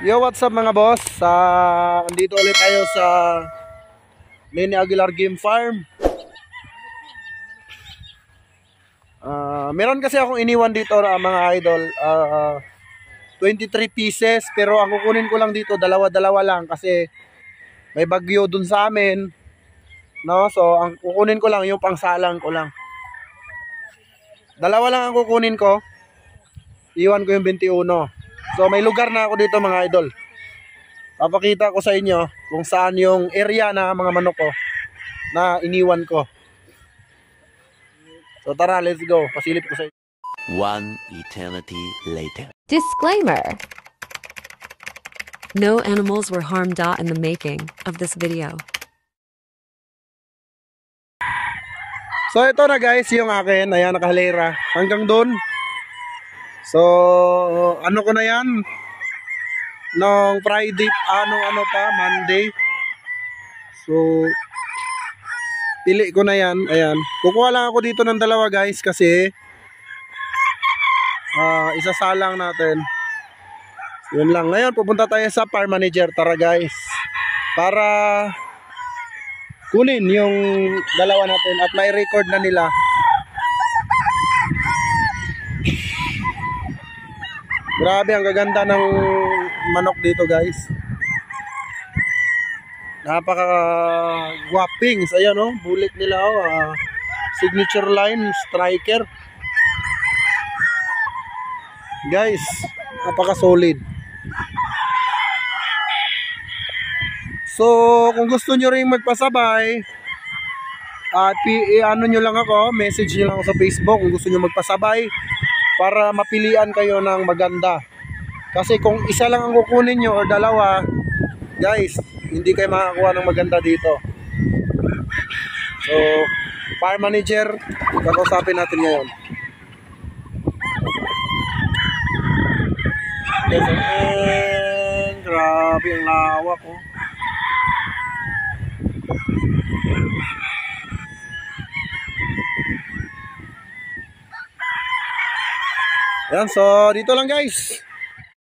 Yo, what's up mga boss? Andito ulit tayo sa Lenny Aguilar Game Farm. Meron kasi akong iniwan dito mga idol, 23 pieces, pero ang kukunin ko lang dito dalawa-dalawa lang kasi may bagyo dun sa amin, no? So ang kukunin ko lang yung pangsalang ko lang. Dalawa lang ang kukunin ko. Iwan ko yung 21. So may lugar na ako dito mga idol. Papakita ko sa inyo kung saan yung area na mga manok ko na iniwan ko. So tara, let's go. Pasilip ko sa inyo. One eternity later. Disclaimer. No animals were harmed in the making of this video. So ito na guys, yung akin. Ayan, nakahalera. Hanggang doon. So, ano ko na yan? Nung Friday, Monday. So, pili ko na yan. Ayan. Kukuha lang ako dito ng dalawa guys kasi isasalang natin. Yun lang. Ngayon, pupunta tayo sa farm manager. Tara guys. Para kunin yung dalawa natin at may record na nila. Grabe, ang gaganda ng manok dito guys. Napaka-guwaping. Ayan o, bulik nila o. Signature line, striker. Guys, napaka-solid. So, kung gusto nyo rin magpasabay, ano nyo lang ako, message nyo lang ako sa Facebook kung gusto nyo magpasabay para mapilian kayo ng maganda. Kasi kung isa lang ang kukunin nyo o dalawa, guys, hindi kayo makakuha ng maganda dito. So, farm manager, kakausapin natin ngayon. Yes, grabe ang lawak oh. Ayan, so dito lang guys.